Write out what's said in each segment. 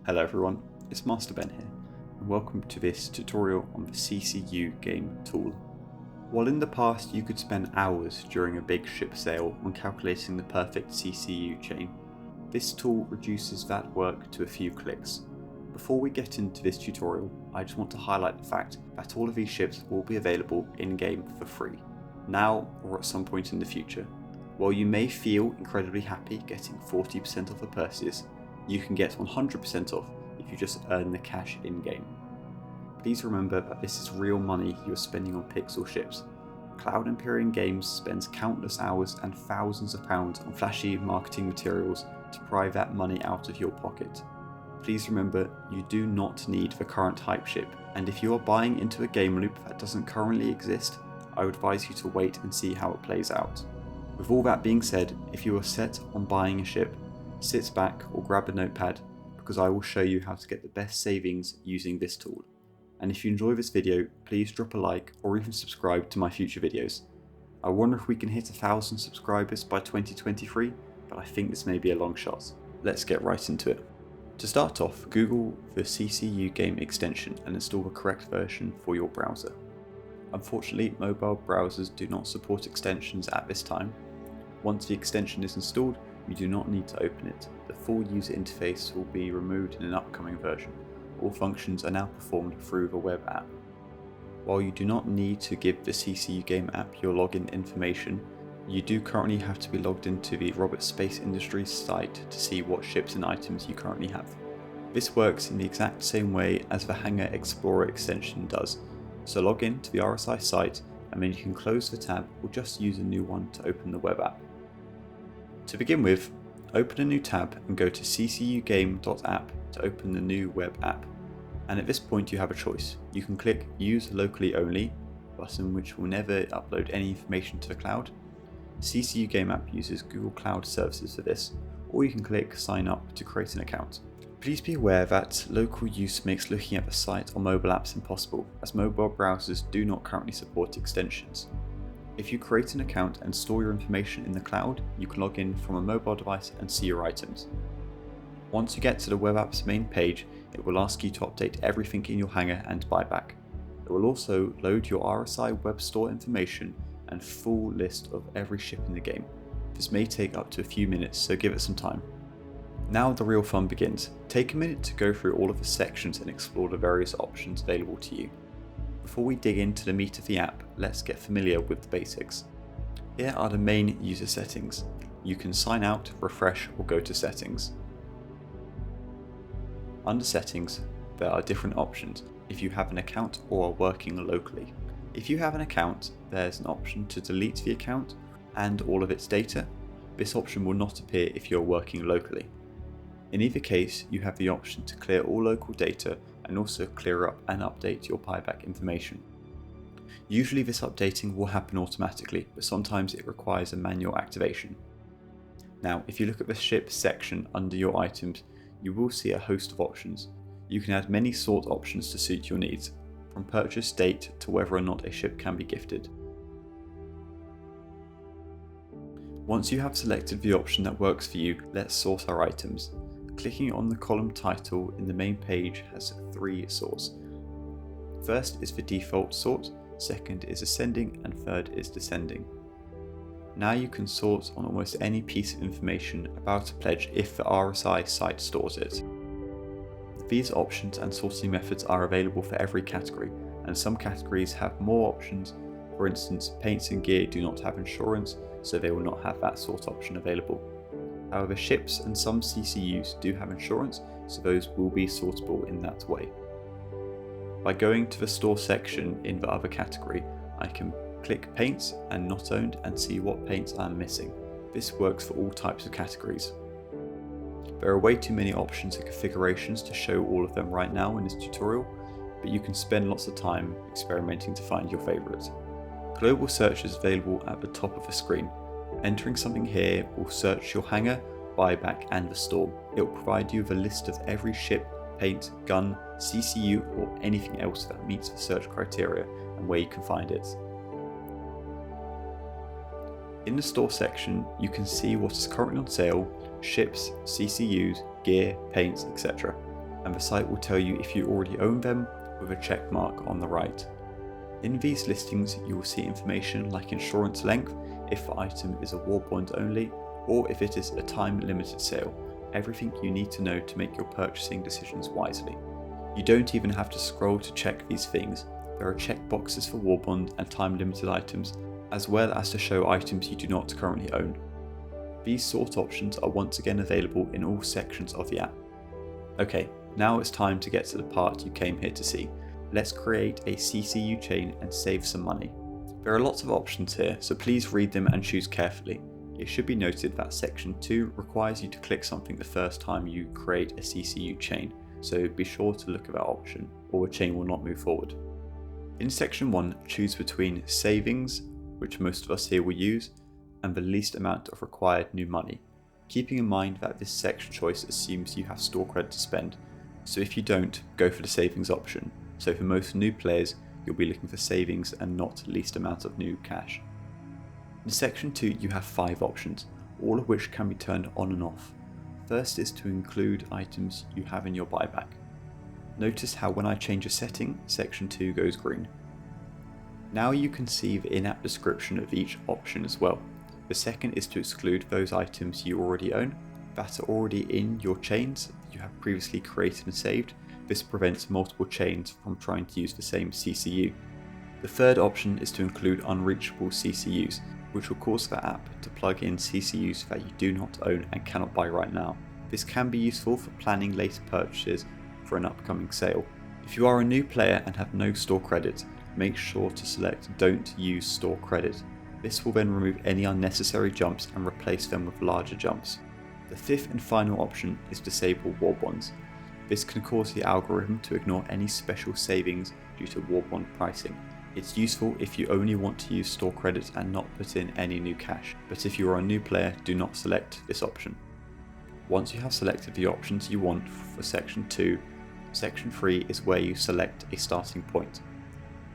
Hello everyone, it's Master Ben here, and welcome to this tutorial on the CCU Game tool. While in the past you could spend hours during a big ship sale on calculating the perfect CCU chain, this tool reduces that work to a few clicks. Before we get into this tutorial, I just want to highlight the fact that all of these ships will be available in-game for free, now or at some point in the future. While you may feel incredibly happy getting 40% off a purchase, you can get 100% off if you just earn the cash in-game. Please remember that this is real money you are spending on pixel ships. Cloud Empyrean Games spends countless hours and thousands of pounds on flashy marketing materials to pry that money out of your pocket. Please remember, you do not need the current hype ship, and if you are buying into a game loop that doesn't currently exist, I would advise you to wait and see how it plays out. With all that being said, if you are set on buying a ship, sit back or grab a notepad, because I will show you how to get the best savings using this tool. And if you enjoy this video, please drop a like or even subscribe to my future videos. I wonder if we can hit 1,000 subscribers by 2023, but I think this may be a long shot. Let's get right into it. To start off, Google the CCU Game extension and install the correct version for your browser. Unfortunately, mobile browsers do not support extensions at this time. Once the extension is installed, you do not need to open it. The full user interface will be removed in an upcoming version. All functions are now performed through the web app. While you do not need to give the CCU Game app your login information, you do currently have to be logged into the Roberts Space Industries site to see what ships and items you currently have. This works in the exact same way as the Hangar Explorer extension does, so log in to the RSI site and then you can close the tab or just use a new one to open the web app. To begin with, open a new tab and go to ccugame.app to open the new web app. And at this point you have a choice. You can click Use Locally Only, button which will never upload any information to the cloud. CCU Game App uses Google Cloud Services for this, or you can click Sign Up to create an account. Please be aware that local use makes looking at the site on mobile apps impossible, as mobile browsers do not currently support extensions. If you create an account and store your information in the cloud, you can log in from a mobile device and see your items. Once you get to the web app's main page, it will ask you to update everything in your hangar and buyback. It will also load your RSI web store information and full list of every ship in the game. This may take up to a few minutes, so give it some time. Now the real fun begins. Take a minute to go through all of the sections and explore the various options available to you. Before we dig into the meat of the app, let's get familiar with the basics. Here are the main user settings. You can sign out, refresh, or go to settings. Under settings, there are different options if you have an account or are working locally. If you have an account, there's an option to delete the account and all of its data. This option will not appear if you're working locally. In either case, you have the option to clear all local data and also clear up and update your buyback information. Usually this updating will happen automatically, but sometimes it requires a manual activation. Now, if you look at the ship section under your items, you will see a host of options. You can add many sort options to suit your needs, from purchase date to whether or not a ship can be gifted. Once you have selected the option that works for you, let's sort our items. Clicking on the column title in the main page has 3 sorts. First is the default sort, second is ascending, and third is descending. Now you can sort on almost any piece of information about a pledge if the RSI site stores it. These options and sorting methods are available for every category, and some categories have more options. For instance, paints and gear do not have insurance, so they will not have that sort option available. However, ships and some CCUs do have insurance, so those will be sortable in that way. By going to the store section in the other category, I can click paints and not owned and see what paints I'm missing. This works for all types of categories. There are way too many options and configurations to show all of them right now in this tutorial, but you can spend lots of time experimenting to find your favourite. Global search is available at the top of the screen. Entering something here will search your hangar, buyback and the store. It will provide you with a list of every ship, paint, gun, CCU or anything else that meets the search criteria and where you can find it. In the store section, you can see what is currently on sale, ships, CCUs, gear, paints, etc. and the site will tell you if you already own them with a check mark on the right. In these listings you will see information like insurance length, if the item is a war bond only, or if it is a time limited sale, everything you need to know to make your purchasing decisions wisely. You don't even have to scroll to check these things. There are checkboxes for war bond and time limited items, as well as to show items you do not currently own. These sort options are once again available in all sections of the app. Okay, now it's time to get to the part you came here to see. Let's create a CCU chain and save some money. There are lots of options here, so please read them and choose carefully. It should be noted that section 2 requires you to click something the first time you create a CCU chain, so be sure to look at that option or the chain will not move forward. In section 1, choose between savings, which most of us here will use, and the least amount of required new money, keeping in mind that this section choice assumes you have store credit to spend, so if you don't, go for the savings option. So for most new players, you'll be looking for savings and not least amount of new cash. In section 2 you have 5 options, all of which can be turned on and off. First is to include items you have in your buyback. Notice how when I change a setting, section 2 goes green. Now you can see the in-app description of each option as well. The second is to exclude those items you already own, that are already in your chains you have previously created and saved. This prevents multiple chains from trying to use the same CCU. The third option is to include unreachable CCUs, which will cause the app to plug in CCUs that you do not own and cannot buy right now. This can be useful for planning later purchases for an upcoming sale. If you are a new player and have no store credit, make sure to select Don't Use Store Credit. This will then remove any unnecessary jumps and replace them with larger jumps. The fifth and final option is Disable War Bonds. This can cause the algorithm to ignore any special savings due to war bond pricing. It's useful if you only want to use store credit and not put in any new cash, but if you are a new player, do not select this option. Once you have selected the options you want for section 2, section 3 is where you select a starting point.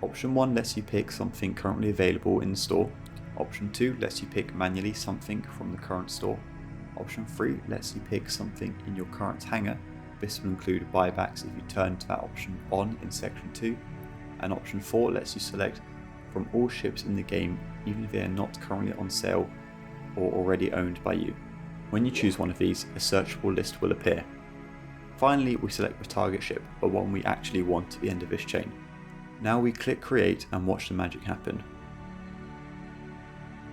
Option 1 lets you pick something currently available in the store. Option 2 lets you pick manually something from the current store. Option 3 lets you pick something in your current hangar. This will include buybacks if you turn that option on in section 2. And option 4 lets you select from all ships in the game, even if they are not currently on sale or already owned by you. When you choose one of these, a searchable list will appear. Finally, we select the target ship, the one we actually want at the end of this chain. Now we click create and watch the magic happen.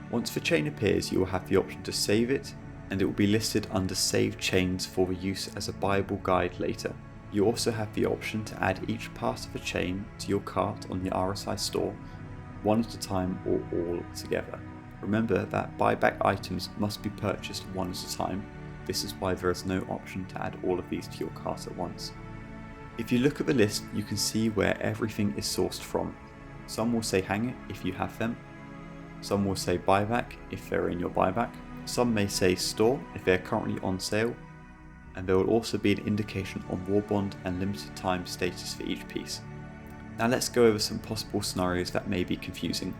Once the chain appears, you will have the option to save it, and it will be listed under Save Chains for the use as a buyable guide later. You also have the option to add each part of a chain to your cart on the RSI store, one at a time or all together. Remember that buyback items must be purchased one at a time. This is why there is no option to add all of these to your cart at once. If you look at the list, you can see where everything is sourced from. Some will say hangar if you have them. Some will say buyback if they're in your buyback. Some may say store if they're currently on sale, and there will also be an indication on war bond and limited time status for each piece. Now let's go over some possible scenarios that may be confusing.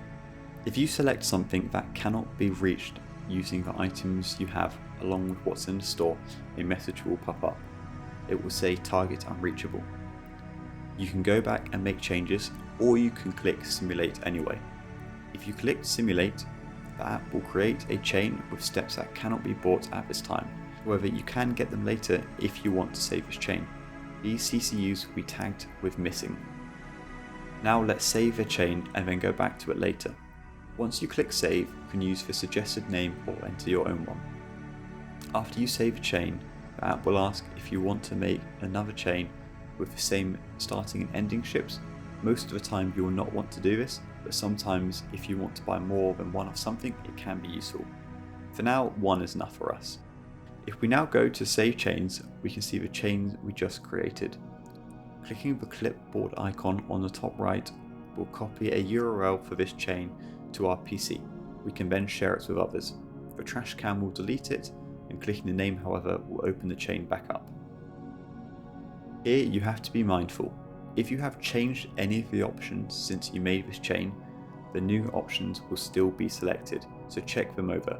If you select something that cannot be reached using the items you have along with what's in the store, a message will pop up. It will say target unreachable. You can go back and make changes, or you can click simulate anyway. If you click simulate, the app will create a chain with steps that cannot be bought at this time. However, you can get them later if you want to save this chain. These CCUs will be tagged with missing. Now let's save the chain and then go back to it later. Once you click save, you can use the suggested name or enter your own one. After you save a chain, the app will ask if you want to make another chain with the same starting and ending ships. Most of the time you will not want to do this, but sometimes if you want to buy more than one of something, it can be useful. For now, one is enough for us. If we now go to save chains, we can see the chains we just created. Clicking the clipboard icon on the top right will copy a URL for this chain to our PC. We can then share it with others. The trash can will delete it, and clicking the name, however, will open the chain back up. Here you have to be mindful. If you have changed any of the options since you made this chain, the new options will still be selected, so check them over.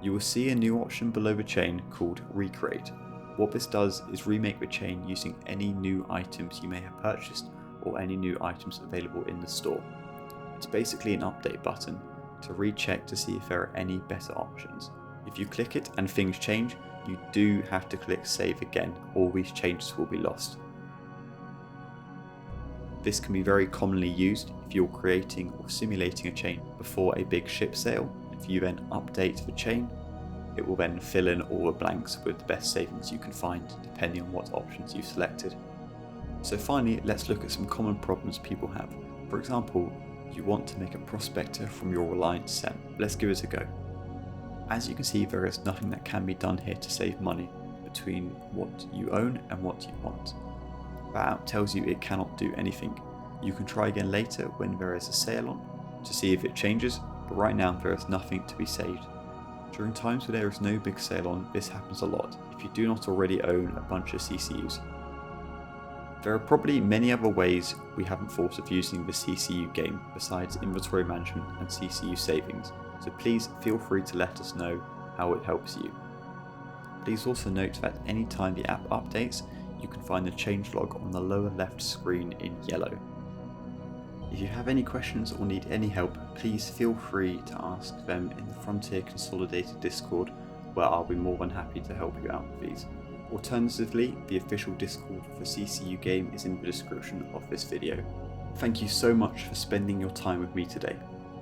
You will see a new option below the chain called Recreate. What this does is remake the chain using any new items you may have purchased or any new items available in the store. It's basically an update button to recheck to see if there are any better options. If you click it and things change, you do have to click save again, or these changes will be lost. This can be very commonly used if you're creating or simulating a chain before a big ship sale. If you then update the chain, it will then fill in all the blanks with the best savings you can find, depending on what options you've selected. So finally, let's look at some common problems people have. For example, you want to make a prospector from your Reliance set. Let's give it a go. As you can see, there is nothing that can be done here to save money between what you own and what you want. That app tells you it cannot do anything. You can try again later when there is a sale on to see if it changes, but right now there is nothing to be saved. During times where there is no big sale on, this happens a lot if you do not already own a bunch of CCUs. There are probably many other ways we haven't thought of using the CCU game besides inventory management and CCU savings, so please feel free to let us know how it helps you. Please also note that anytime the app updates, you can find the changelog on the lower left screen in yellow. If you have any questions or need any help, please feel free to ask them in the Frontier Consolidated Discord, where I'll be more than happy to help you out with these. Alternatively, the official Discord for CCU Game is in the description of this video. Thank you so much for spending your time with me today.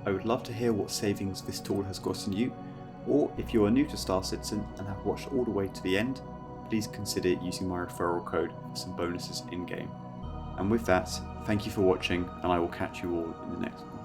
I would love to hear what savings this tool has gotten you, or if you are new to Star Citizen and have watched all the way to the end, please consider using my referral code for some bonuses in-game. And with that, thank you for watching, and I will catch you all in the next one.